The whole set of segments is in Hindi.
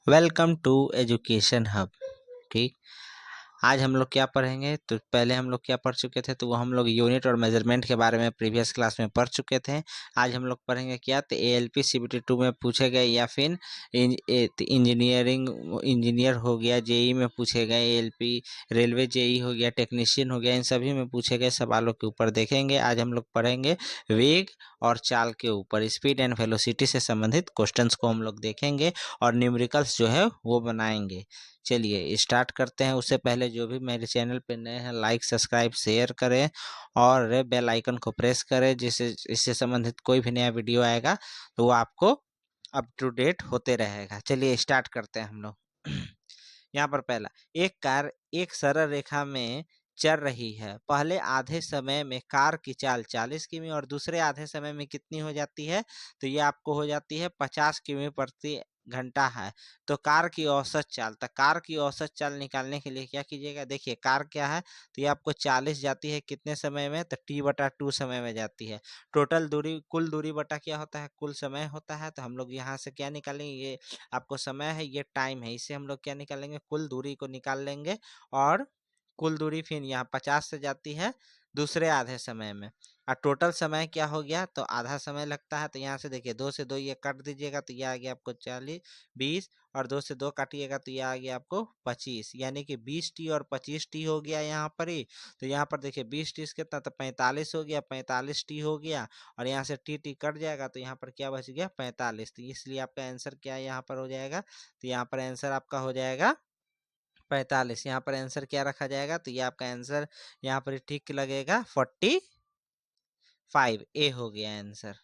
Welcome to education hub. ठीक, आज हम लोग क्या पढ़ेंगे? तो पहले हम लोग क्या पढ़ चुके थे, तो वो हम लोग यूनिट और मेजरमेंट के बारे में प्रीवियस क्लास में पढ़ चुके थे। आज हम लोग पढ़ेंगे क्या, तो ALP CBT 2 में पूछे गए या फिर इंजीनियरिंग इंजीनियर हो गया, JEE में पूछे गए, ALP रेलवे JEE हो गया, टेक्नीशियन हो गया, इन सभी में पूछे गए सवालों के ऊपर देखेंगे। आज हम लोग पढ़ेंगे वेग और चाल के ऊपर, स्पीड एंड वेलोसिटी से संबंधित क्वेश्चंस को हम लोग देखेंगे और न्यूमेरिकल्स जो है वो बनाएंगे। चलिए स्टार्ट करते हैं। उससे पहले जो भी मेरे चैनल पे नए हैं, लाइक सब्सक्राइब शेयर करें और बेल आइकन को प्रेस करें, जिससे इससे संबंधित कोई भी नया वीडियो आएगा तो वो आपको अप टू डेट होते रहेगा। चलिए स्टार्ट करते हैं हम लोग। यहाँ पर पहला, एक कार एक सरल रेखा में चल रही है। पहले आधे समय में कार की चाल 40 किमी और दूसरे आधे समय में कितनी हो जाती है? तो ये आपको हो जाती है 50 किमी प्रति घंटा है। तो कार की औसत चाल, तो कार की औसत चाल निकालने के लिए क्या कीजिएगा? देखिए कार क्या है, तो ये आपको 40 जाती है कितने समय में? तो T/2 समय में जाती है। टोटल दूरी, कुल दूरी बटा क्या होता है? कुल समय होता है। तो हम लोग यहाँ से क्या निकालेंगे? ये आपको समय है, ये टाइम है, इससे हम लोग क्या निकालेंगे? कुल दूरी को निकाल लेंगे। और कुल दूरी फिर यहाँ 50 से जाती है दूसरे आधे समय में, और टोटल समय क्या हो गया? तो आधा समय लगता है। तो यहाँ से देखिए 2 से 2 ये काट दीजिएगा, तो ये आ गया आपको 40, 20, और 2 से 2 काटिएगा तो ये आ गया आपको 25, यानी कि 20T और 25T हो गया यहाँ पर ही। तो यहाँ पर देखिए 20T कितना, तो 45 हो गया, 45T हो गया, और यहाँ से टी कट जाएगा तो यहाँ पर क्या बच गया? 45। तो इसलिए आपका आंसर क्या यहाँ पर हो जाएगा? तो यहाँ पर आंसर आपका हो जाएगा 45। यहाँ पर आंसर क्या रखा जाएगा? तो ये आपका आंसर यहाँ पर ठीक लगेगा, 45 ए हो गया आंसर।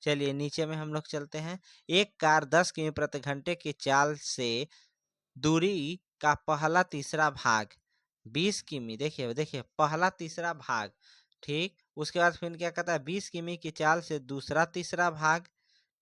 चलिए नीचे में हम लोग चलते हैं। एक कार 10 किमी प्रति घंटे की चाल से दूरी का पहला तीसरा भाग 20 किमी, देखिए देखिए पहला तीसरा भाग, ठीक, उसके बाद फिर क्या कहता है? 20 किमी की चाल से दूसरा तीसरा भाग,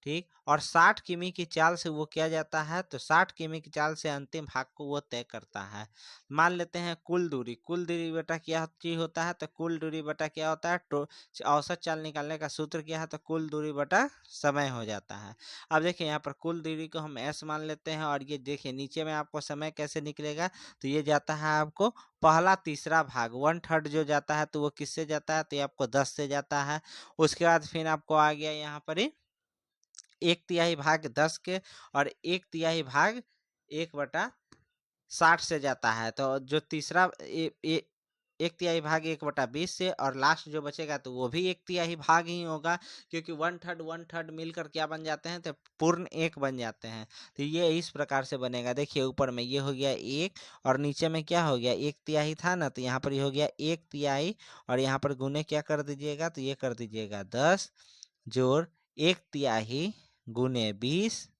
ठीक, और 60 किमी की चाल से वो क्या जाता है? तो 60 किमी की चाल से अंतिम भाग को वो तय करता है। मान लेते हैं कुल दूरी, कुल दूरी बटा क्या चीज होता है? तो कुल दूरी बटा क्या होता है? तो औसत चाल निकालने का सूत्र क्या है? तो कुल दूरी बटा समय हो जाता है। अब देखिए यहाँ पर कुल दूरी को हम S मान लेते हैं, और ये देखिए नीचे में आपको समय कैसे निकलेगा? तो ये जाता है आपको पहला तीसरा भाग, 1/3 जो जाता है तो वो किससे जाता है? तो ये आपको 10 से जाता है। उसके बाद फिर आपको आ गया यहाँ पर ही 1/3 भाग 10 के, और 1/3 भाग 1/60 से जाता है। तो जो तीसरा 1/3 भाग 1/20 से, और लास्ट जो बचेगा तो वो भी 1/3 भाग ही होगा, क्योंकि 1/3 मिलकर क्या बन जाते हैं? तो पूर्ण एक बन जाते हैं। तो ये इस प्रकार से बनेगा। देखिए ऊपर में ये हो गया 1, और नीचे में क्या हो गया? 1/3 था ना, तो यहाँ पर ये हो गया 1/3, और यहाँ पर गुने क्या कर दीजिएगा? तो ये कर दीजिएगा 10 जोड़ 1/3 गुने 20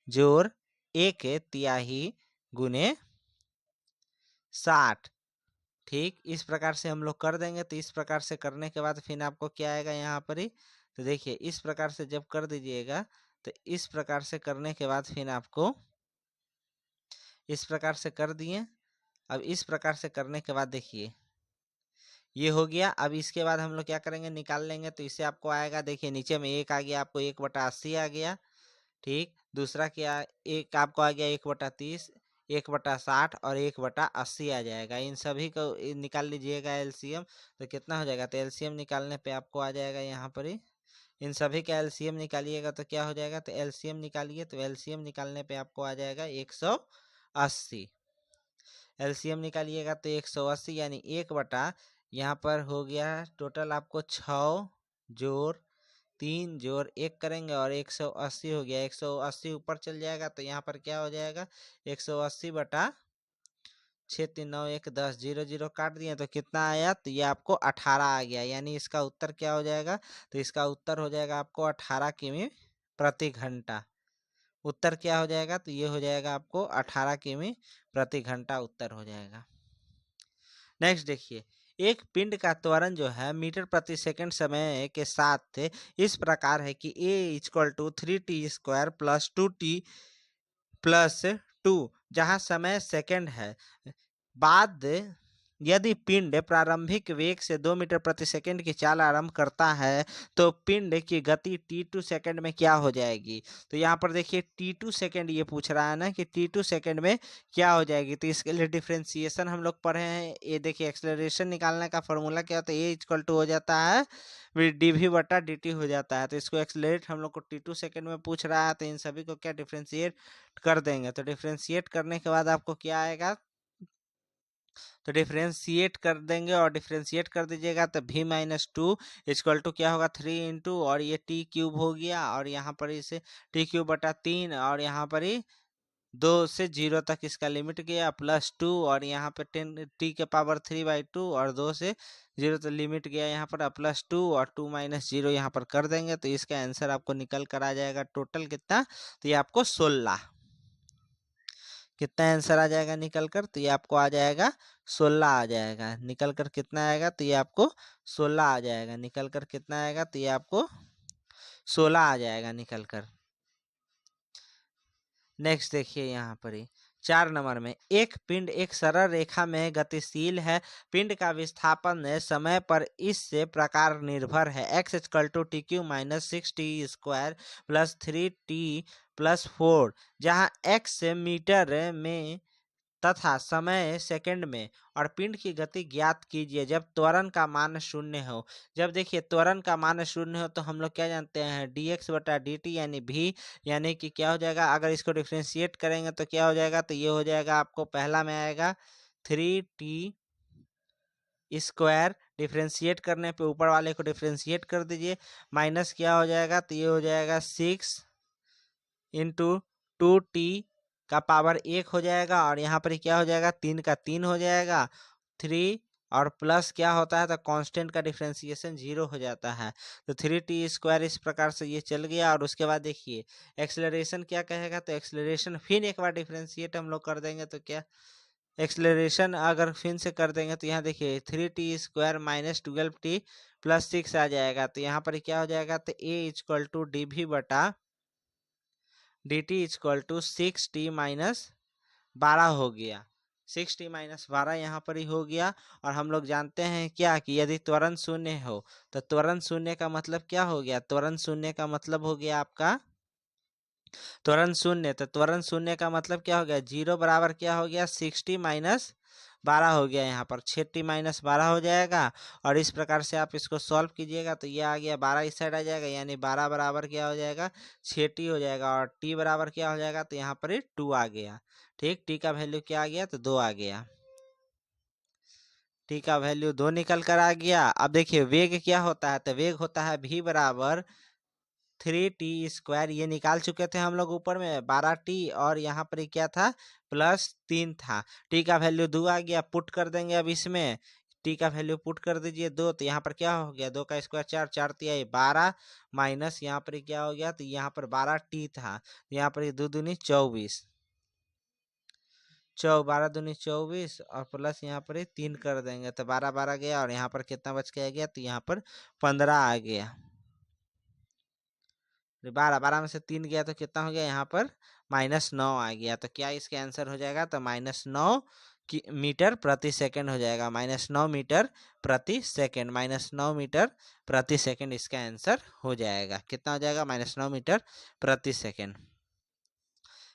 जोड़ 1/3 गुने 60। ठीक, इस प्रकार से हम लोग कर देंगे। तो इस प्रकार से करने के बाद फिर आपको क्या आएगा यहाँ पर ही? तो देखिए इस प्रकार से जब कर दीजिएगा, तो इस प्रकार से करने के बाद फिर आपको इस प्रकार से कर दिए। अब इस प्रकार से करने के बाद देखिए ये हो गया। अब इसके बाद हम लोग क्या करेंगे? निकाल लेंगे। तो इससे आपको आएगा, देखिए नीचे में 1 आ गया, आपको 1/80 आ गया, ठीक। दूसरा क्या? एक आपको आ गया 1/30, 1/60 और 1/80 आ जाएगा। इन सभी को निकाल लीजिएगा एलसीएम, तो कितना हो जाएगा? तो एलसीएम निकालने पे आपको आ जाएगा यहाँ पर ही, इन सभी का एलसीएम निकालिएगा तो क्या हो जाएगा? तो एलसीएम निकालिए, तो एलसीएम निकालने पे आपको आ जाएगा 180। एलसीएम निकालिएगा तो 180, यानी 1 यहाँ पर हो गया टोटल आपको 6 जोड़ 3 जोड़ 1 करेंगे, और 180 हो गया। 180 ऊपर चल जाएगा तो यहाँ पर क्या हो जाएगा? 180/6 3 9 1 10, 0 0 काट दिए तो कितना आया? तो ये आपको 18 आ गया। यानी इसका उत्तर क्या हो जाएगा? तो इसका उत्तर हो जाएगा आपको 18 किमी प्रति घंटा। उत्तर क्या हो जाएगा? तो ये हो जाएगा आपको 18 किमी प्रति घंटा उत्तर हो जाएगा। नेक्स्ट देखिए, एक पिंड का त्वरण जो है मीटर प्रति सेकंड समय के साथ इस प्रकार है कि A = 3t² + 2t + 2, जहाँ समय सेकंड है। बाद यदि पिंड प्रारंभिक वेग से 2 मीटर प्रति सेकंड की चाल आरंभ करता है तो पिंड की गति t2 सेकंड में क्या हो जाएगी। तो यहाँ पर देखिए t2 सेकंड ये पूछ रहा है ना कि t2 सेकंड में क्या हो जाएगी। तो इसके लिए डिफ्रेंसिएशन हम लोग पढ़े हैं। ये देखिए एक्सेलरेशन निकालने का फॉर्मूला क्या होता है, ए इक्वल टू हो जाता है dv बटा dt हो जाता है। तो इसको एक्सेलरेट हम लोग को t2 सेकंड में पूछ रहा है, तो इन सभी को क्या डिफ्रेंशिएट कर देंगे। तो डिफ्रेंशिएट करने के बाद आपको क्या आएगा, तो डिफ्रेंशिएट कर देंगे और डिफ्रेंशिएट कर दीजिएगा तो v minus two equal to क्या होगा 3 इंटू और ये टी क्यूब हो गया और यहाँ पर इसे टी क्यूब बटा 3 और यहाँ पर ही 2 से 0 तक इसका लिमिट गया प्लस 2 और यहाँ पे 10 टी के पावर 3/2 और 2 से 0 तक लिमिट गया यहाँ पर प्लस 2 और 2 माइनस 0 यहाँ पर कर देंगे तो इसका आंसर आपको निकल कर आ जाएगा टोटल कितना, तो ये आपको 16 कितना आंसर आ जाएगा निकल कर, तो ये आपको आ जाएगा 16 आ जाएगा। निकल कर कितना आएगा, तो ये आपको 16 आ जाएगा। निकल कर कितना आएगा, तो ये आपको 16 आ जाएगा निकल कर। नेक्स्ट देखिए यहाँ पर ही 4 नंबर में, एक पिंड एक सरल रेखा में गतिशील है। पिंड का विस्थापन समय पर इससे प्रकार निर्भर है। x equal to t cube minus 6t square plus 3t plus 4, जहाँ x मीटर में तथा समय सेकंड में और पिंड की गति ज्ञात कीजिए जब त्वरण का मान शून्य हो। जब देखिए त्वरण का मान शून्य हो तो हम लोग क्या जानते हैं dx बटा dt यानी v, यानी कि क्या हो जाएगा, अगर इसको डिफ्रेंशिएट करेंगे तो क्या हो जाएगा, तो ये हो जाएगा आपको पहला में आएगा 3t स्क्वायर, डिफ्रेंशिएट करने पे ऊपर वाले को डिफ्रेंशिएट कर दीजिए, माइनस क्या हो जाएगा, तो ये हो जाएगा 6 इंटू 2t का पावर 1 हो जाएगा और यहाँ पर क्या हो जाएगा 3 का 3 हो जाएगा 3 और प्लस क्या होता है, तो कांस्टेंट का डिफ्रेंसिएशन 0 हो जाता है। तो 3t स्क्वायर इस प्रकार से ये चल गया और उसके बाद देखिए एक्सेलरेशन क्या कहेगा, तो एक्सेलरेशन फिर एक बार डिफ्रेंशिएट हम लोग कर देंगे तो क्या एक्सेलरेशन अगर फिर से कर देंगे तो यहाँ देखिए 3t square minus 12t plus 6 आ जाएगा। तो यहाँ पर क्या हो जाएगा, तो a equal to d v बटा d t equal to 6t minus 12 हो गया। 6t माइनस 12 यहाँ पर ही हो गया। और हम लोग जानते हैं क्या कि यदि त्वरण शून्य हो तो त्वरण शून्य का मतलब क्या हो गया, त्वरण शून्य का मतलब हो गया आपका त्वरण शून्य। तो त्वरण शून्य का मतलब क्या हो गया, 0 बराबर क्या हो गया 6t माइनस 12 हो गया। यहाँ पर 6t माइनस 12 हो जाएगा और इस प्रकार से आप इसको सॉल्व कीजिएगा तो ये आ गया 12 इस साइड आ जाएगा, यानी 12 बराबर क्या हो जाएगा 6t हो जाएगा और t बराबर क्या हो जाएगा, तो यहाँ पर 2 आ गया। ठीक, t का वैल्यू क्या आ गया, तो 2 आ गया। t का वैल्यू 2 निकल कर आ गया। अब देखिए वेग क्या होता है, तो वेग होता है v बराबर 3t स्क्वायर, ये निकाल चुके थे हम लोग ऊपर में 12t और यहाँ पर क्या था प्लस 3 था। t का वैल्यू 2 आ गया, पुट कर देंगे अब इसमें t का वैल्यू पुट कर दीजिए 2, तो यहाँ पर क्या हो गया 2 का स्क्वायर 4, 4 तिया 12 माइनस यहाँ पर क्या हो गया, तो यहाँ पर 12t था, यहाँ पर 2 दूनी 24, 12 दूनी 24 और प्लस यहाँ पर 3 कर देंगे तो 12 12 गया और यहाँ पर कितना बच के आ गया, तो यहाँ पर 15 आ गया। 12 12 में से 3 गया तो कितना हो गया, यहाँ पर -9 आ गया। तो क्या इसका आंसर हो जाएगा, तो -9 मीटर प्रति सेकंड हो जाएगा। -9 मीटर प्रति सेकंड, -9 मीटर प्रति सेकंड इसका आंसर हो जाएगा। कितना हो जाएगा, -9 मीटर प्रति सेकंड।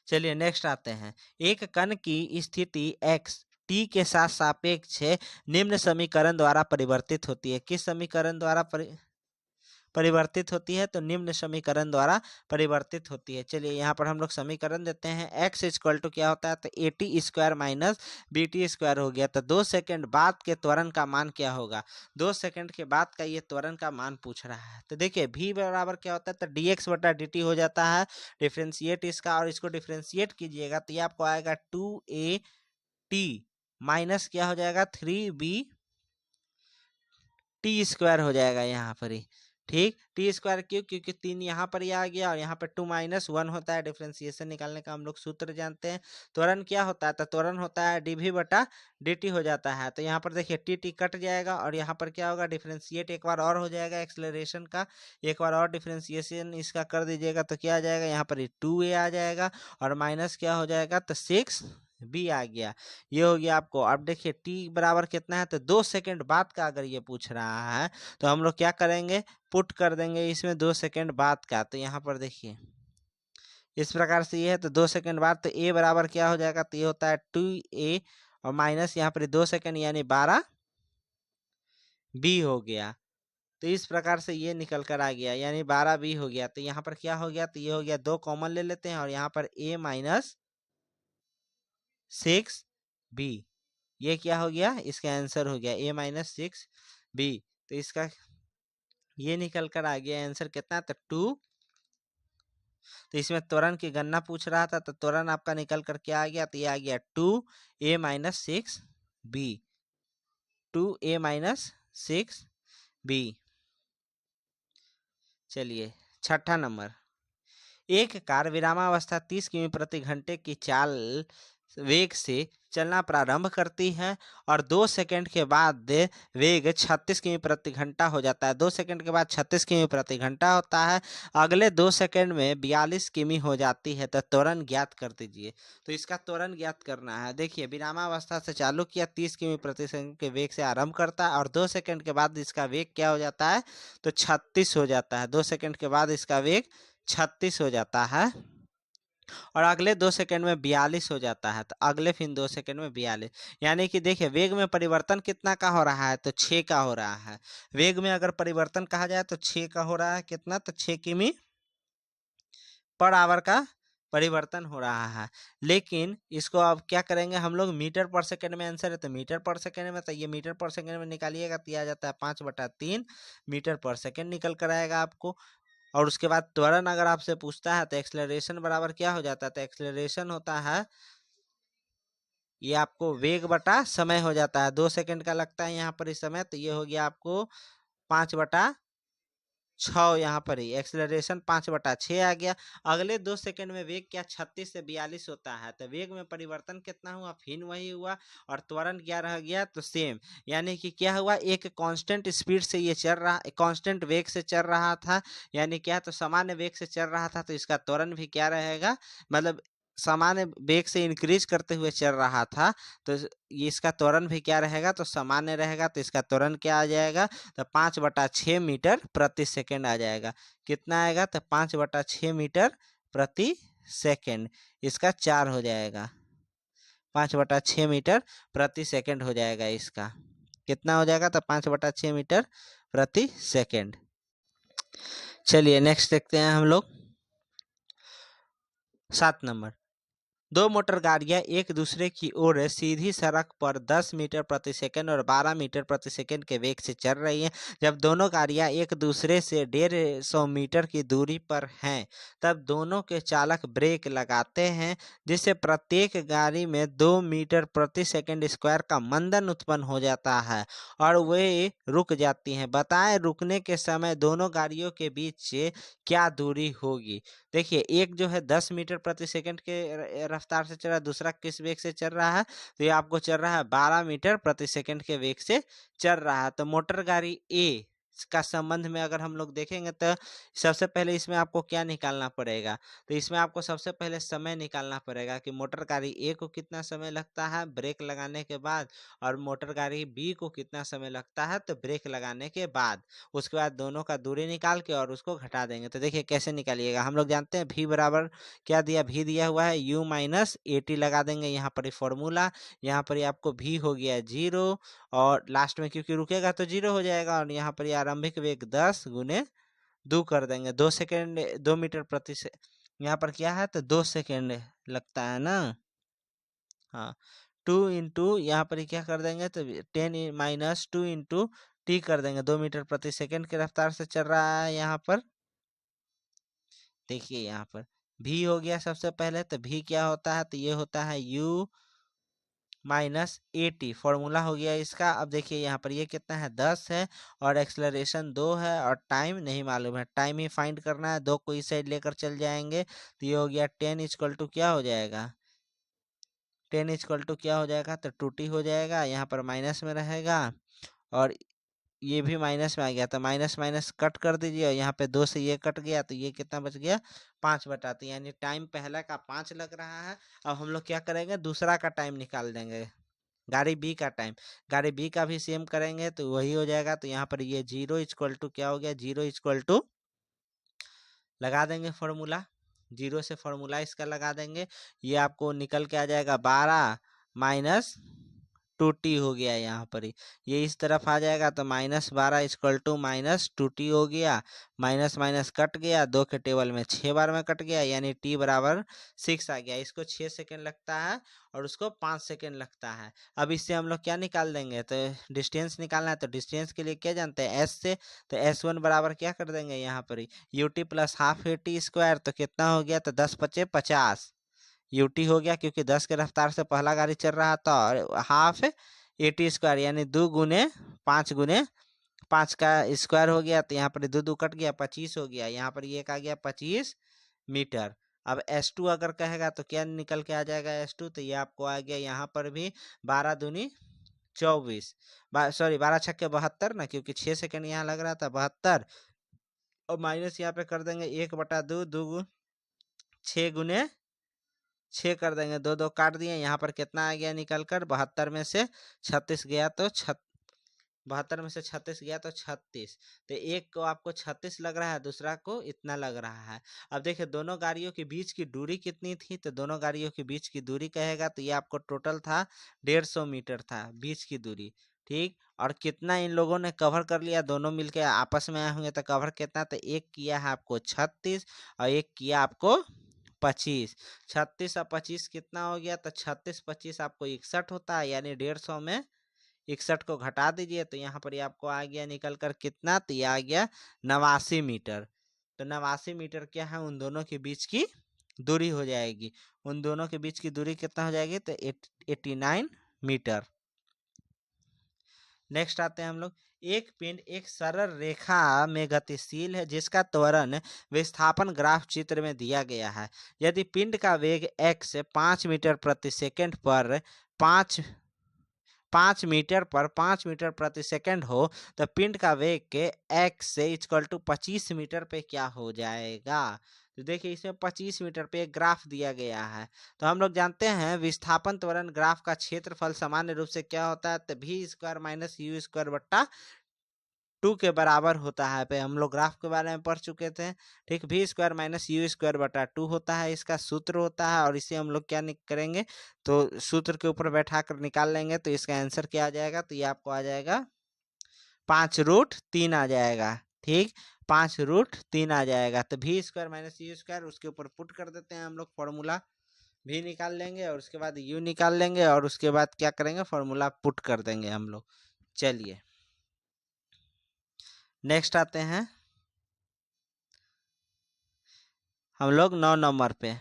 चलिए नेक्स्ट आते हैं। एक कण की स्थिति x t के साथ सापेक्ष निम्न समीकरण द्वारा परिवर्तित होती है। किस समीकरण द्वारा परिवर्तित होती है, तो निम्न समीकरण द्वारा परिवर्तित होती है। चलिए यहाँ पर हम लोग समीकरण देते हैं। x इक्वल टू क्या होता है, तो at square minus bt square हो गया। तो 2 सेकंड बाद के त्वरण का मान क्या होगा, 2 सेकंड के बाद का ये त्वरण का मान पूछ रहा है। तो देखिए v बराबर क्या होता है, तो dx बटा dt हो जाता है। डिफ्रेंशिएट इसका और इसको डिफ्रेंशिएट कीजिएगा तो ये आपको आएगा 2at माइनस क्या हो जाएगा 3b टी स्क्वायर हो जाएगा यहाँ पर ही। ठीक, टी स्क्वायर क्यों, क्योंकि 3 यहाँ पर ही आ गया और यहाँ पर 2 माइनस 1 होता है। डिफ्रेंसिएशन निकालने का हम लोग सूत्र जानते हैं। त्वरण क्या होता है, तो त्वरण होता है dv बटा dt हो जाता है। तो यहाँ पर देखिए टी कट जाएगा और यहाँ पर क्या होगा, डिफ्रेंशिएट एक बार और हो जाएगा एक्सेलरेशन का, एक बार और डिफ्रेंशिएशन इसका कर दीजिएगा तो क्या आ जाएगा, यहाँ पर 2a आ जाएगा और माइनस क्या हो जाएगा, तो 6 बी आ गया। ये हो गया आपको। अब देखिए टी बराबर कितना है, तो 2 सेकंड बाद का अगर ये पूछ रहा है तो हम लोग क्या करेंगे, पुट कर देंगे इसमें 2 सेकंड बाद का। तो यहाँ पर देखिए इस प्रकार से ये है, तो 2 सेकंड बाद, तो ए बराबर क्या हो जाएगा, तो ये होता है 2a और माइनस यहाँ पर 2 सेकंड यानी 12 बी हो गया। तो इस प्रकार से ये निकल कर आ गया, यानी 12 बी हो गया। तो यहाँ पर क्या हो गया, तो ये हो गया 2 कॉमन ले लेते हैं और यहाँ पर a माइनस 6b, ये क्या हो गया, इसका आंसर हो गया a माइनस 6b। तो इसका ये निकल कर आ गया आंसर कितना, तो 2। तो इसमें त्वरण की गणना पूछ रहा था, तो त्वरण आपका निकल कर क्या आ गया, तो ये आ गया 2a minus 6b, 2a minus 6b। चलिए छठा नंबर, एक कार विरामावस्था 30 किमी प्रति घंटे की चाल वेग से चलना प्रारंभ करती है और 2 सेकंड के बाद वेग 36 किमी प्रति घंटा हो जाता है। 2 सेकंड के बाद 36 किमी प्रति घंटा होता है। अगले 2 सेकंड में 42 किमी हो जाती है। तो त्वरण ज्ञात कर दीजिए। तो इसका त्वरण ज्ञात करना है। देखिए विरामावस्था से चालू किया, 30 किमी प्रति सेकंड के वेग से आरंभ करता है और 2 सेकंड के बाद इसका वेग क्या हो जाता है, तो 36 हो जाता है। 2 सेकंड के बाद इसका वेग 36 हो जाता है और अगले 2 सेकंड में 42 हो जाता है। तो अगले फिर 2 सेकंड में 42, यानी कि देखिए वेग में परिवर्तन कितना का हो रहा है, तो 6 का हो रहा है। वेग में अगर परिवर्तन कहा जाए तो 6 का हो रहा है, कितना, तो 6 किमी पर आवर का परिवर्तन हो रहा है। लेकिन इसको अब क्या करेंगे हम लोग, मीटर पर सेकंड में आंसर है, तो मीटर पर सेकंड में, तो ये मीटर पर सेकंड में निकालिएगा तो आ जाता है 5/3 मीटर पर सेकंड निकल कर आएगा आपको। और उसके बाद त्वरण अगर आपसे पूछता है तो एक्सेलरेशन बराबर क्या हो जाता है, तो एक्सेलरेशन होता है, ये आपको वेग बटा समय हो जाता है। 2 सेकंड का लगता है यहाँ पर इस समय, तो ये हो गया आपको 5/6। यहाँ पर ही एक्सेलरेशन 5/6 आ गया। अगले 2 सेकंड में वेग क्या 36 से 42 होता है। तो वेग में परिवर्तन कितना हुआ, फिर वही हुआ और त्वरण क्या रह गया, तो सेम। यानी कि क्या हुआ, एक कांस्टेंट स्पीड से ये चल रहा, कांस्टेंट वेग से चल रहा था, यानी क्या, तो सामान्य वेग से चल रहा था। तो इसका त्वरण भी क्या रहेगा, मतलब सामान्य वेग से इंक्रीज करते हुए चल रहा था। तो ये इसका त्वरण भी क्या रहेगा, तो सामान्य रहेगा। तो इसका त्वरण क्या आ जाएगा, तो 5/6 मीटर प्रति सेकंड आ जाएगा। कितना आएगा, तो 5/6 मीटर प्रति सेकंड, इसका 4 हो जाएगा। 5/6 मीटर प्रति सेकंड हो जाएगा, इसका कितना हो जाएगा, तो 5/6 मीटर प्रति सेकंड। चलिए नेक्स्ट देखते हैं हम लोग 7 नंबर, 2 मोटर गाड़ियां एक दूसरे की ओर सीधी सड़क पर 10 मीटर प्रति सेकंड और 12 मीटर प्रति सेकंड के वेग से चल रही हैं। जब दोनों गाड़ियां एक दूसरे से 150 मीटर की दूरी पर हैं, तब दोनों के चालक ब्रेक लगाते हैं, जिससे प्रत्येक गाड़ी में 2 मीटर प्रति सेकंड स्क्वायर का मंदन उत्पन्न हो जाता है और वे रुक जाती हैं। बताएं रुकने के समय दोनों गाड़ियों के बीच क्या दूरी होगी। देखिए एक जो है 10 मीटर प्रति सेकंड के रफ्तार से चल रहा है, दूसरा किस वेग से चल रहा है, तो ये आपको चल रहा है 12 मीटर प्रति सेकंड के वेग से चल रहा है। तो मोटर गाड़ी ए का संबंध में अगर हम लोग देखेंगे तो सबसे पहले इसमें आपको क्या निकालना पड़ेगा, तो इसमें आपको सबसे पहले समय निकालना पड़ेगा कि मोटर गाड़ी ए को कितना समय लगता है ब्रेक लगाने के बाद और मोटर गाड़ी बी को कितना समय लगता है तो ब्रेक लगाने के बाद। उसके बाद दोनों का दूरी निकाल के और उसको घटा देंगे। तो देखिए कैसे निकालिएगा, हम लोग जानते हैं भी बराबर क्या दिया, भी दिया हुआ है u माइनस 80 लगा देंगे यहाँ पर फॉर्मूला। यहाँ पर आपको भी हो गया 0 और लास्ट में क्योंकि रुकेगा तो 0 हो जाएगा और यहाँ पर आरंभिक वेग 10 गुने 2 कर देंगे। 2 सेकेंड 2 मीटर प्रति से यहाँ पर क्या है, तो 2 सेकेंड लगता है ना। हाँ 2 इंटू यहाँ पर क्या कर देंगे, तो 10 माइनस 2 इंटू टी कर देंगे। 2 मीटर प्रति सेकंड की रफ्तार से चल रहा है। यहाँ पर देखिए यहाँ पर भी हो गया सबसे पहले, तो भी क्या होता है, तो ये होता है u माइनस 80 फॉर्मूला हो गया इसका। अब देखिए यहाँ पर ये कितना है 10 है और एक्सलरेशन 2 है और टाइम नहीं मालूम है, टाइम ही फाइंड करना है। 2 को इस साइड लेकर चल जाएंगे तो ये हो गया 10 इक्वल टू क्या हो जाएगा, 10 इक्वल टू क्या हो जाएगा, तो 2t हो जाएगा। यहाँ पर माइनस में रहेगा और ये भी माइनस में आ गया, तो माइनस माइनस कट कर दीजिए और यहाँ पे 2 से ये कट गया, तो ये कितना बच गया 5 बटा, तो यानी टाइम पहला का 5 लग रहा है। अब हम लोग क्या करेंगे, दूसरा का टाइम निकाल देंगे, गाड़ी बी का टाइम। गाड़ी बी का भी सेम करेंगे तो वही हो जाएगा। तो यहाँ पर ये 0 इक्वल टू क्या हो गया, 0 इक्वल टू लगा देंगे फॉर्मूला, 0 से फॉर्मूला इसका लगा देंगे, ये आपको निकल के आ जाएगा 12 माइनस 2t हो गया यहाँ पर ही, ये इस तरफ आ जाएगा तो -12 इक्वल टू -2t हो गया। माइनस माइनस कट गया, 2 के टेबल में 6 बार में कट गया, यानी t बराबर 6 आ गया। इसको 6 सेकेंड लगता है और उसको 5 सेकेंड लगता है। अब इससे हम लोग क्या निकाल देंगे, तो डिस्टेंस निकालना है, तो डिस्टेंस के लिए क्या जानते हैं, s से, तो s1 बराबर क्या कर देंगे यहाँ पर ही ut प्लस हाफ at², तो कितना हो गया, तो 10 × 5 = 50 ut हो गया, क्योंकि 10 के रफ्तार से पहला गाड़ी चल रहा था, और हाफ at² यानी 2 गुने 5 गुने 5 का स्क्वायर हो गया, तो यहाँ पर 2 2 कट गया, 25 हो गया, यहाँ पर एक आ गया 25 मीटर। अब s2 अगर कहेगा तो क्या निकल के आ जाएगा s2, तो ये आपको आ गया यहाँ पर भी 12 दूनी 24, सॉरी 12 छक्के 72 ना, क्योंकि 6 सेकंड यहाँ लग रहा था 72, और माइनस यहाँ पे कर देंगे 1/2, 2 6 गुने 6 कर देंगे, 2 2 काट दिए, यहाँ पर कितना आ गया निकल कर 72 में से 36 गया, तो 72 में से 36 गया तो 36, तो एक को आपको 36 लग रहा है, दूसरा को इतना लग रहा है। अब देखिए दोनों गाड़ियों के बीच की दूरी कितनी थी, तो दोनों गाड़ियों के बीच की दूरी कहेगा तो ये आपको टोटल था 150 मीटर था बीच की दूरी, ठीक। और कितना इन लोगों ने कवर कर लिया, दोनों मिलके आपस में आए होंगे, तो कवर कितना, तो एक किया है आपको 36 और एक किया आपको 25, 36 और 25 कितना हो गया, तो 36 25 आपको 61 होता है, यानी 150 में 61 को घटा दीजिए, तो यहाँ पर ये आपको आ गया निकल कर कितना, तो ये आ गया 89 मीटर। तो 89 मीटर क्या है, उन दोनों के बीच की दूरी हो जाएगी, उन दोनों के बीच की दूरी कितना हो जाएगी, तो 89 मीटर। नेक्स्ट आते हैं हम लोग, एक पिंड एक सरल रेखा में गतिशील है जिसका त्वरण विस्थापन ग्राफ चित्र में दिया गया है। यदि पिंड का वेग x 5 मीटर प्रति सेकंड पर 5 मीटर पर 5 मीटर प्रति सेकंड हो, तो पिंड का वेग के x से इक्वल टू 25 मीटर पे क्या हो जाएगा। तो देखिए इसमें 25 मीटर पे एक ग्राफ दिया गया है, तो हम लोग जानते हैं विस्थापन त्वरण ग्राफ का क्षेत्रफल सामान्य रूप से क्या होता है, तो v² - u² / 2 के बराबर होता है। पे हम लोग ग्राफ के बारे में पढ़ चुके थे, ठीक। v² - u² / 2 होता है, इसका सूत्र होता है, और इसे हम लोग क्या करेंगे, तो सूत्र के ऊपर बैठा कर निकाल लेंगे, तो इसका आंसर क्या आ जाएगा, तो ये आपको आ जाएगा 5√3 आ जाएगा, ठीक। 5√3 आ जाएगा, तो v² - u² उसके ऊपर पुट कर देते हैं हम लोग, फॉर्मूला भी निकाल लेंगे और उसके बाद u निकाल लेंगे, और उसके बाद क्या करेंगे, फॉर्मूला पुट कर देंगे हम लोग। चलिए नेक्स्ट आते हैं हम लोग 9 नंबर पे।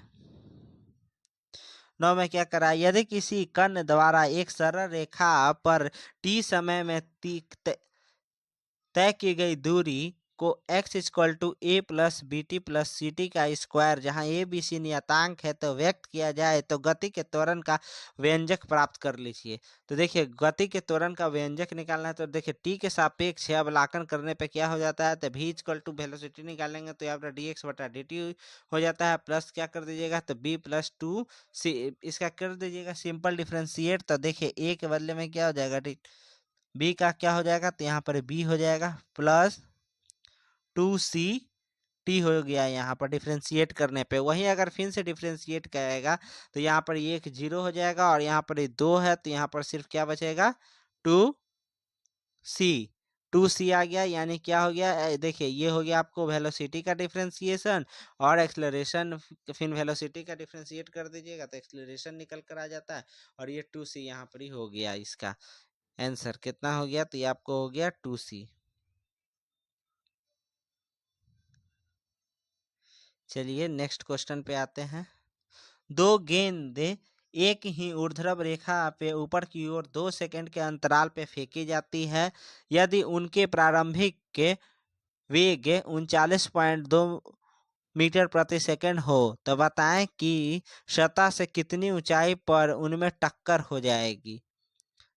9 में क्या करा, यदि किसी कण द्वारा एक सरल रेखा पर t समय में तय की गई दूरी को x = a + bt + ct का स्क्वायर, जहां a b c नियतांक है, तो व्यक्त किया जाए, तो गति के त्वरण का व्यंजक प्राप्त कर लीजिए। तो देखिए गति के त्वरण का व्यंजक निकालना है, तो देखिए t के सापेक्ष अवलाकन करने पे क्या हो जाता है, तो v = वेलोसिटी निकालेंगे तो यहाँ पर dx/dt हो जाता है, प्लस क्या कर दीजिएगा, तो b + 2c इसका कर दीजिएगा सिंपल डिफ्रेंशिएट, तो देखिए a के बदले में क्या हो जाएगा, b का क्या हो जाएगा, तो यहाँ पर b हो जाएगा प्लस 2ct हो गया यहाँ पर डिफ्रेंशिएट करने पे। वहीं अगर फिर से डिफ्रेंशिएट करेगा तो यहाँ पर ये एक 0 हो जाएगा, और यहाँ पर 2 है, तो यहाँ पर सिर्फ क्या बचेगा 2c आ गया, यानी क्या हो गया, देखिए ये हो गया आपको वेलोसिटी का डिफ्रेंशिएशन, और एक्सलरेशन फिर वेलोसिटी का डिफ्रेंशिएट कर दीजिएगा तो एक्सलरेशन निकल कर आ जाता है, और ये 2c यहाँ पर ही हो गया, इसका आंसर कितना हो गया, तो ये आपको हो गया 2c। चलिए नेक्स्ट क्वेश्चन पे आते हैं। दो गेंद एक ही ऊर्ध्वाधर रेखा पे ऊपर की ओर 2 सेकंड के अंतराल पे फेंकी जाती है। यदि उनके प्रारंभिक के वेग 39.2 मीटर प्रति सेकंड हो, तो बताएं कि सतह से कितनी ऊंचाई पर उनमें टक्कर हो जाएगी।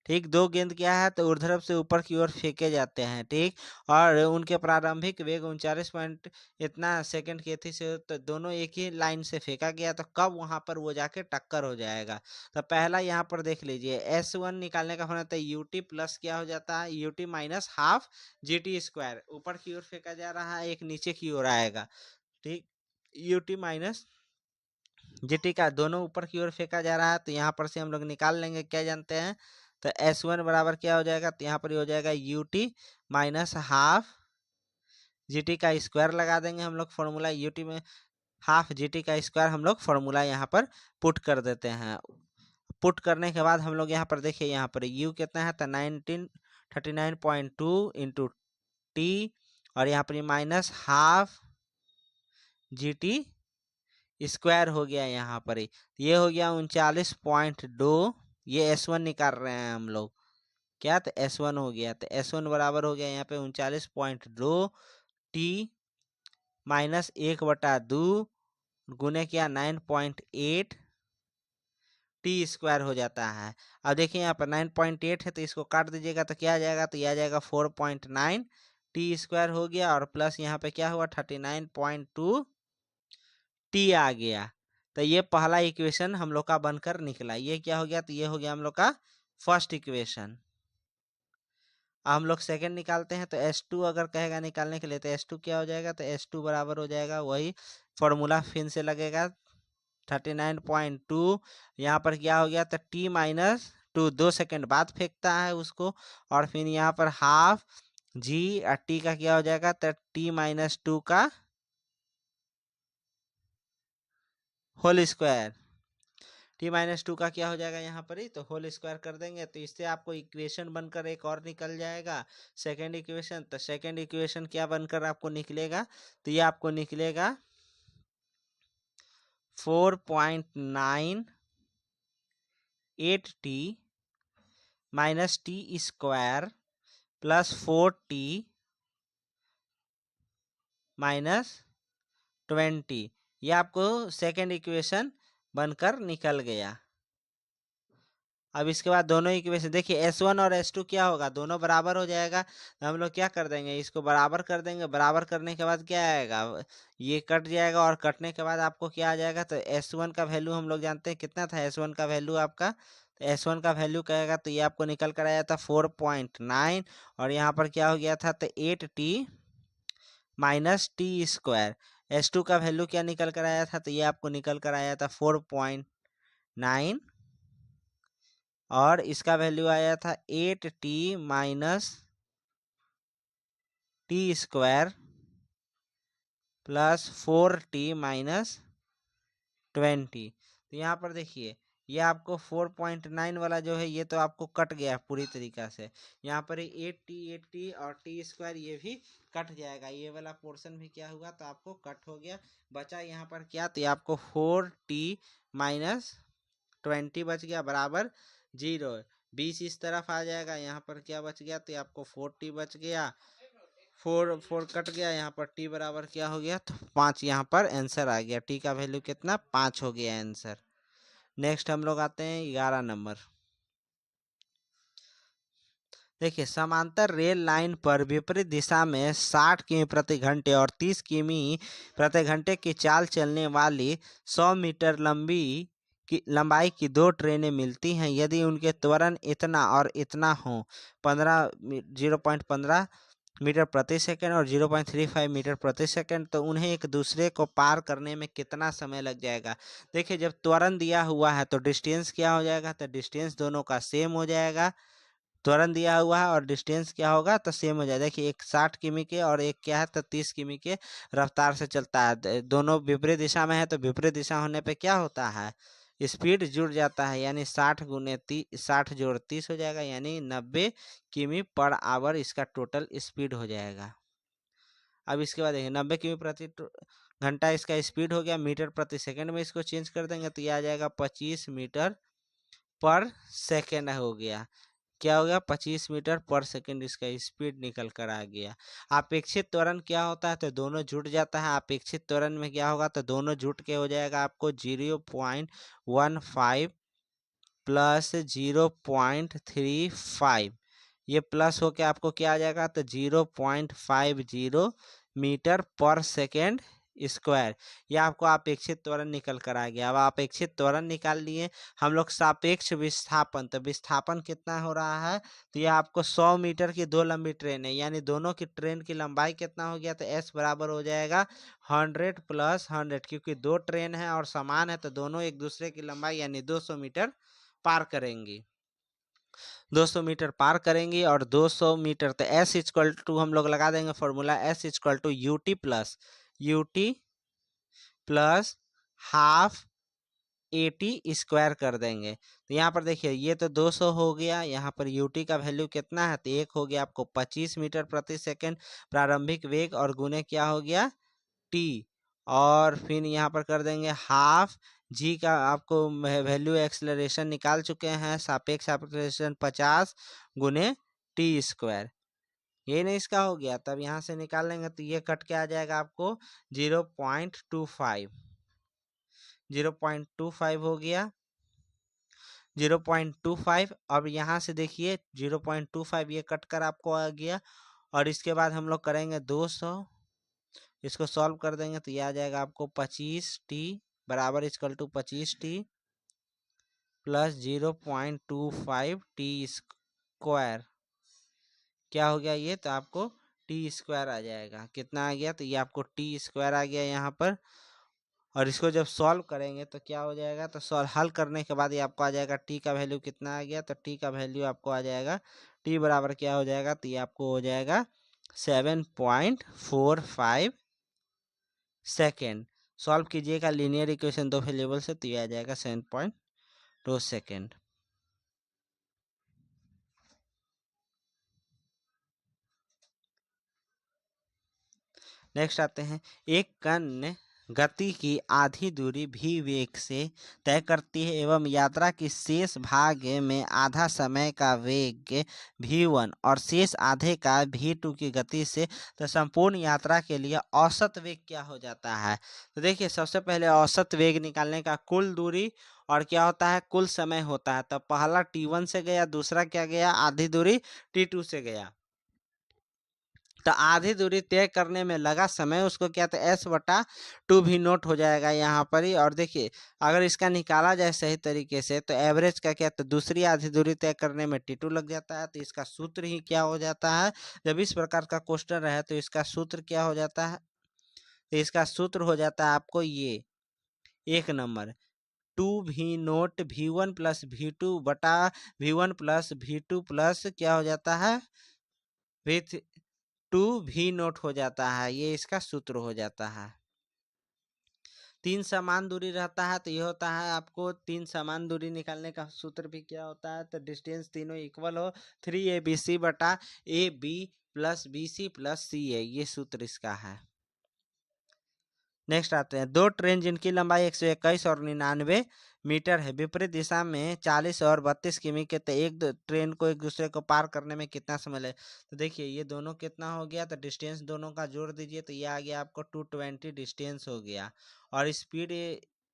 ठीक, दो गेंद क्या है तो ऊर्ध्व से ऊपर की ओर फेंके जाते हैं। ठीक, और उनके प्रारंभिक वेग 39 पॉइंट इतना सेकंड की गति से, तो दोनों एक ही लाइन से फेंका गया, तो कब वहां पर वो जाके टक्कर हो जाएगा। तो पहला यहाँ पर देख लीजिए, S1 निकालने का होना था UT प्लस क्या हो जाता है, UT minus half GT square. ऊपर की ओर फेंका जा रहा है, एक नीचे की ओर आएगा। ठीक, UT माइनस GT का दोनों ऊपर की ओर फेंका जा रहा है, तो यहाँ पर से हम लोग निकाल लेंगे, क्या जानते हैं, तो S1 बराबर क्या हो जाएगा, तो यहाँ पर हो जाएगा UT माइनस हाफ GT का स्क्वायर लगा देंगे हम लोग फॉर्मूला, UT में हाफ GT का स्क्वायर हम लोग फॉर्मूला यहाँ पर पुट कर देते हैं। पुट करने के बाद हम लोग यहाँ पर देखिए, यहाँ पर U कितना है, तो 1939.2 इंटू T, और यहाँ पर माइनस हाफ GT स्क्वायर हो गया यहाँ पर ही, ये हो गया 39.2। ये S1 निकाल रहे हैं हम लोग, क्या, तो S1 हो गया, तो S1 बराबर हो गया यहाँ पे 39.2 T माइनस 1/2 गुने क्या 9.8 T स्क्वायर हो जाता है। अब देखिए यहाँ पर 9.8 है, तो इसको काट दीजिएगा तो क्या आ जाएगा, तो यह आ जाएगा 4.9 T स्क्वायर हो गया, और प्लस यहाँ पे क्या हुआ 39.2 T आ गया। तो ये पहला इक्वेशन हम लोग का बनकर निकला। ये क्या हो गया, तो ये हो गया हम लोग का फर्स्ट इक्वेशन। अब हम लोग सेकंड निकालते हैं, तो S2 अगर कहेगा निकालने के लिए, तो S2 क्या हो जाएगा, तो S2 बराबर हो जाएगा वही फॉर्मूला फिर से लगेगा 39.2। यहाँ पर क्या हो गया, तो T माइनस 2 2 सेकेंड बाद फेंकता है उसको, और फिर यहाँ पर हाफ G और T का क्या हो जाएगा, तो T माइनस 2 का होल स्क्वायर। T माइनस 2 का क्या हो जाएगा यहाँ पर ही, तो होल स्क्वायर कर देंगे, तो इससे आपको इक्वेशन बनकर एक और निकल जाएगा सेकेंड इक्वेशन। तो सेकेंड इक्वेशन क्या बनकर आपको निकलेगा, तो ये आपको निकलेगा 4.98T minus T square plus 4T minus 20। ये आपको सेकेंड इक्वेशन बनकर निकल गया। अब इसके बाद दोनों इक्वेशन देखिए, S1 और S2 क्या होगा, दोनों बराबर हो जाएगा, तो हम लोग क्या कर देंगे, इसको बराबर कर देंगे। बराबर करने के बाद क्या आएगा, ये कट जाएगा, और कटने के बाद आपको क्या आ जाएगा, तो S1 का वैल्यू हम लोग जानते हैं कितना था, S1 का वैल्यू आपका, तो S1 का वैल्यू कहेगा, तो ये आपको निकल कर आया था 4.9, और यहाँ पर क्या हो गया था, तो 8T minus T square. S2 का वैल्यू क्या निकल कर आया था, तो ये आपको निकल कर आया था 4.9, और इसका वैल्यू आया था 8T minus T square plus 4T minus 20। तो यहाँ पर देखिए, ये आपको 4.9 वाला जो है, ये तो आपको कट गया पूरी तरीका से। यहाँ पर 8T और T स्क्वायर ये भी कट जाएगा, ये वाला पोर्शन भी क्या हुआ, तो आपको कट हो गया। बचा यहाँ पर क्या, तो आपको 4T माइनस 20 बच गया बराबर 0। 20 इस तरफ आ जाएगा, यहाँ पर क्या बच गया, तो आपको 4T बच गया, 4 कट गया, यहाँ पर T बराबर क्या हो गया, तो 5 यहाँ पर आंसर आ गया। T का वैल्यू कितना, 5 हो गया आंसर। नेक्स्ट हम लोग आते हैं 11 नंबर। देखिए, समांतर रेल लाइन पर विपरीत दिशा में 60 किमी प्रति घंटे और 30 किमी प्रति घंटे की चाल चलने वाली 100 मीटर लंबाई की दो ट्रेनें मिलती हैं। यदि उनके त्वरण इतना और इतना हो, 0.15 मीटर प्रति सेकंड और 0.35 मीटर प्रति सेकंड, तो उन्हें एक दूसरे को पार करने में कितना समय लग जाएगा। देखिए, जब त्वरण दिया हुआ है तो डिस्टेंस क्या हो जाएगा, तो डिस्टेंस दोनों का सेम हो जाएगा। त्वरण दिया हुआ है और डिस्टेंस क्या होगा, तो सेम हो जाएगा। देखिए, एक 60 किमी के और एक क्या है, तो 30 किमी के रफ्तार से चलता है। दोनों विपरीत दिशा में है, तो विपरीत दिशा होने पे क्या होता है, स्पीड जुड़ जाता है, यानी 60 गुने 60 जोड़ 30 हो जाएगा, यानी 90 किमी पर आवर इसका टोटल स्पीड हो जाएगा। अब इसके बाद देखिए, 90 किमी प्रति घंटा इसका स्पीड हो गया, मीटर प्रति सेकंड में इसको चेंज कर देंगे, तो यह आ जाएगा 25 मीटर पर सेकंड हो गया। क्या हो गया, 25 मीटर पर सेकंड इसका स्पीड निकल कर आ गया। अपेक्षित त्वरण क्या होता है, तो दोनों जुट जाता है। अपेक्षित त्वरण में क्या होगा, तो दोनों जुट के हो जाएगा आपको 0.15 प्लस 0.35, ये प्लस होके आपको क्या आ जाएगा, तो 0.50 मीटर पर सेकेंड स्क्वायर। ये आपको अपेक्षित त्वरण निकल कर आ गया। अब अपेक्षित त्वरण निकाल लिए हम लोग। सापेक्ष विस्थापन, तो विस्थापन कितना हो रहा है, तो ये आपको 100 मीटर की दो लंबी ट्रेन है, यानी दोनों की ट्रेन की लंबाई कितना हो गया, तो एस बराबर हो जाएगा 100 + 100, क्योंकि दो ट्रेन है और समान है तो दोनों एक दूसरे की लंबाई यानी 200 मीटर पार करेंगी। 200 मीटर पार करेंगी और 200 मीटर, तो एस इक्वल टू हम लोग लगा देंगे formula, s equal to u t plus half a t square कर देंगे। तो यहाँ पर देखिए ये तो 200 हो गया, यहाँ पर यूटी का वैल्यू कितना है, तो एक हो गया आपको 25 मीटर प्रति सेकंड प्रारंभिक वेग, और गुने क्या हो गया टी, और फिर यहाँ पर कर देंगे हाफ जी का आपको वैल्यू एक्सेलरेशन निकाल चुके हैं, सापेक्ष एक्सेलरेशन 50 गुने टी स्क्वायर, ये नहीं इसका हो गया। तब यहाँ से निकाल लेंगे तो ये कट के आ जाएगा आपको 0.25, 0.25 हो गया 0.25। अब यहाँ से देखिए 0.25 ये कट कर आपको आ गया, और इसके बाद हम लोग करेंगे 200, इसको सॉल्व कर देंगे तो ये आ जाएगा आपको 25t बराबर equal to 25t plus 0.25t square, क्या हो गया ये, तो आपको टी स्क्वायर आ जाएगा। कितना आ गया, तो ये आपको टी स्क्वायर आ गया यहाँ पर। और इसको जब सॉल्व करेंगे तो क्या हो जाएगा, तो सॉल्व हल करने के बाद ये आपको आ जाएगा टी का वैल्यू कितना आ गया, तो टी का वैल्यू आपको आ जाएगा टी बराबर क्या हो जाएगा, तो ये आपको हो जाएगा 7.45 सेकेंड। सॉल्व कीजिएगा लीनियर इक्वेशन दो वेरिएबल से, तो ये आ जाएगा 7.2 सेकेंड। नेक्स्ट आते हैं, एक कण गति की आधी दूरी भी वेग से तय करती है एवं यात्रा की शेष भाग में आधा समय का वेग v1 और शेष आधे का v2 की गति से, तो संपूर्ण यात्रा के लिए औसत वेग क्या हो जाता है। तो देखिए सबसे पहले औसत वेग निकालने का कुल दूरी और क्या होता है कुल समय होता है। तो पहला t1 से गया, दूसरा क्या गया आधी दूरी t2 से गया, तो आधी दूरी तय करने में लगा समय उसको क्या, तो S/2 भी नोट हो जाएगा यहाँ पर ही। और देखिए अगर इसका निकाला जाए सही तरीके से तो एवरेज का क्या, तो दूसरी आधी दूरी तय करने में T2 लग जाता है। तो इसका सूत्र ही क्या हो जाता है, जब इस प्रकार का क्वेश्चन रहे तो इसका सूत्र क्या हो जाता है, तो इसका सूत्र हो जाता है आपको ये, एक नंबर 2v0 v1 + v2 बटा v1 + v2 प्लस क्या हो जाता है v2 हो जाता है, ये इसका सूत्र हो जाता है। तीन समान दूरी रहता है तो ये होता है आपको, तीन समान दूरी निकालने का सूत्र भी क्या होता है, तो डिस्टेंस तीनों इक्वल हो 3abc बटा ab + bc + ca, ये सूत्र इसका है। नेक्स्ट आते हैं, दो ट्रेन जिनकी लंबाई 121 और 99 मीटर है, विपरीत दिशा में 40 और 32 किमी के, तो एक ट्रेन को एक दूसरे को पार करने में कितना समय लगे। तो देखिए ये दोनों कितना हो गया, तो डिस्टेंस दोनों का जोड़ दीजिए तो ये आ गया आपको 220 डिस्टेंस हो गया। और स्पीड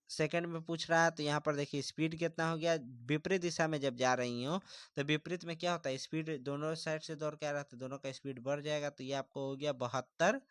सेकंड में पूछ रहा है, तो यहाँ पर देखिए स्पीड कितना हो गया, विपरीत दिशा में जब जा रही हो तो विपरीत में क्या होता है, स्पीड दोनों साइड से दौड़ के आ रहा है तो दोनों का स्पीड बढ़ जाएगा। तो ये आपको हो गया 72,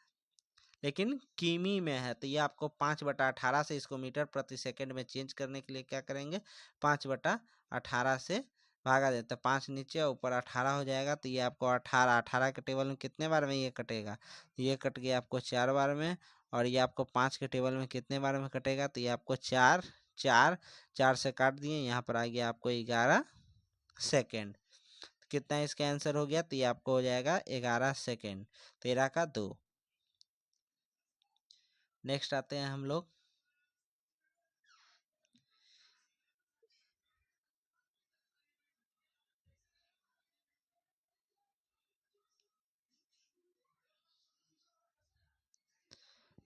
लेकिन किमी में है तो ये आपको 5/18 से इसको मीटर प्रति सेकंड में चेंज करने के लिए क्या करेंगे, 5/18 से भागा देते, 5 नीचे ऊपर 18 हो जाएगा। तो ये आपको 18 के टेबल में कितने बार में ये कटेगा, ये कट गया आपको 4 बार में। और ये आपको 5 के टेबल में कितने बार में कटेगा, तो ये आपको 4 4 4 से काट दिए, यहाँ पर आ गया आपको 11 सेकेंड। कितना इसका आंसर हो गया, तो ये आपको हो जाएगा 11 सेकेंड, 13 का 2। नेक्स्ट आते हैं हम लोग,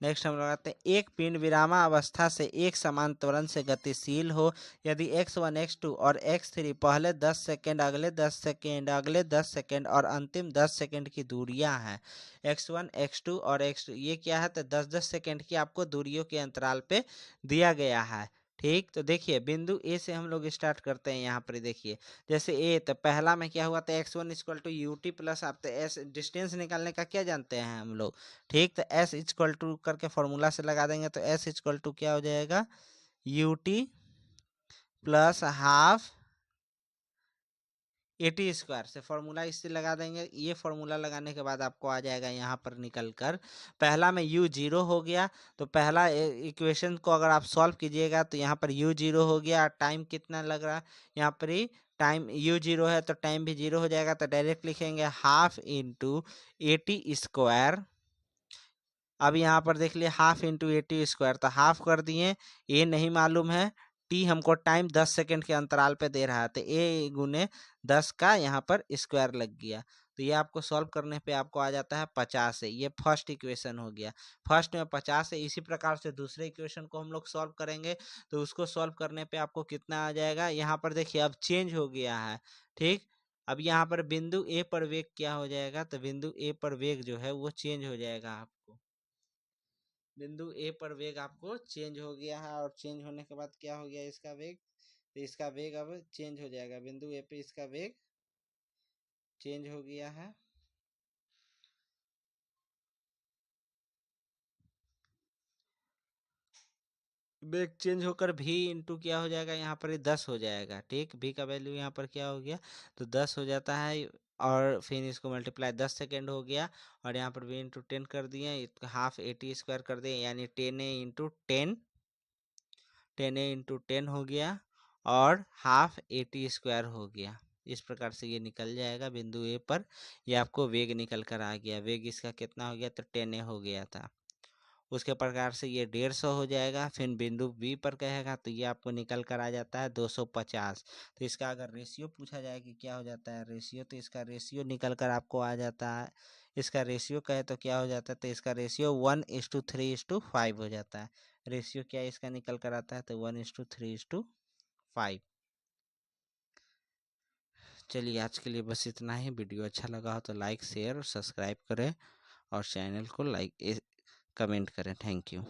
नेक्स्ट हम लोग आते हैं, एक पिंड विरामावस्था से एक समान त्वरण से गतिशील हो यदि x1 x2 और x3 पहले 10 सेकेंड, अगले 10 सेकेंड, अगले 10 सेकेंड और अंतिम 10 सेकेंड की दूरियां हैं। x1 x2 और x2 ये क्या है, तो 10-10 सेकेंड की आपको दूरियों के अंतराल पे दिया गया है। ठीक, तो देखिए बिंदु ए से हम लोग स्टार्ट करते हैं। यहाँ पर देखिए जैसे ए, तो पहला में क्या हुआ था, x1 equal to u t plus, आप तो एस डिस्टेंस निकालने का क्या जानते हैं हम लोग। ठीक, तो एस इक्वल टू करके फॉर्मूला से लगा देंगे, तो एस इक्वल टू क्या हो जाएगा, you t plus half a t square से फॉर्मूला इससे लगा देंगे। ये फॉर्मूला लगाने के बाद आपको आ जाएगा यहाँ पर निकल कर, पहला में u जीरो हो गया, तो पहला इक्वेशन को अगर आप सॉल्व कीजिएगा तो यहाँ पर u जीरो हो गया। टाइम कितना लग रहा है यहाँ पर ही, टाइम u जीरो है तो टाइम भी जीरो हो जाएगा, तो डायरेक्ट लिखेंगे हाफ इंटू एटी स्क्वायर। अब यहाँ पर देख लिए हाफ इंटू एटी स्क्वायर, तो हाफ कर दिए, ए नहीं मालूम है, टी हमको टाइम 10 सेकेंड के अंतराल पे दे रहा है, तो ए गुने 10 का यहाँ पर स्क्वायर लग गया। तो ये आपको सॉल्व करने पे आपको आ जाता है 50 है। ये फर्स्ट इक्वेशन हो गया, फर्स्ट में 50 है। इसी प्रकार से दूसरे इक्वेशन को हम लोग सॉल्व करेंगे, तो उसको सॉल्व करने पे आपको कितना आ जाएगा, यहाँ पर देखिए अब चेंज हो गया है। ठीक, अब यहाँ पर बिंदु ए पर वेग क्या हो जाएगा, तो बिंदु ए पर वेग जो है वो चेंज हो जाएगा। आपको बिंदु ए पर वेग आपको चेंज हो गया है, और चेंज होने के बाद क्या हो गया इसका वेग, तो इसका वेग अब चेंज हो जाएगा। बिंदु ए पे इसका वेग चेंज हो गया है। वेग चेंज होकर भी इंटू क्या हो जाएगा, यहाँ पर 10 हो जाएगा। ठीक, भी का वैल्यू यहाँ पर क्या हो गया, तो 10 हो जाता है, और फिर इसको मल्टीप्लाई 10 सेकेंड हो गया, और यहाँ पर भी इंटू 10 कर दिए, हाफ एटी स्क्वायर कर दिए, यानी 10 ए इंटू 10, 10 ए इंटू 10 हो गया, और हाफ एटी स्क्वायर हो गया। इस प्रकार से ये निकल जाएगा बिंदु ए पर। ये आपको वेग निकल कर आ गया, वेग इसका कितना हो गया, तो 10 ए हो गया था। उसके प्रकार से ये 150 हो जाएगा। फिर बिंदु बी पर कहेगा तो ये आपको निकल कर आ जाता है 250। तो इसका अगर रेशियो पूछा जाए कि क्या हो जाता है रेशियो, तो इसका रेशियो निकल कर आपको आ जाता है, इसका रेशियो कहे तो क्या हो जाता है, तो इसका रेशियो 1:3:5 हो जाता है। रेशियो क्या इसका निकल कर आता है, तो 1:3:5। चलिए आज के लिए बस इतना ही। वीडियो अच्छा लगा हो तो लाइक शेयर और सब्सक्राइब करें, और चैनल को लाइक कमेंट करें। Thank you.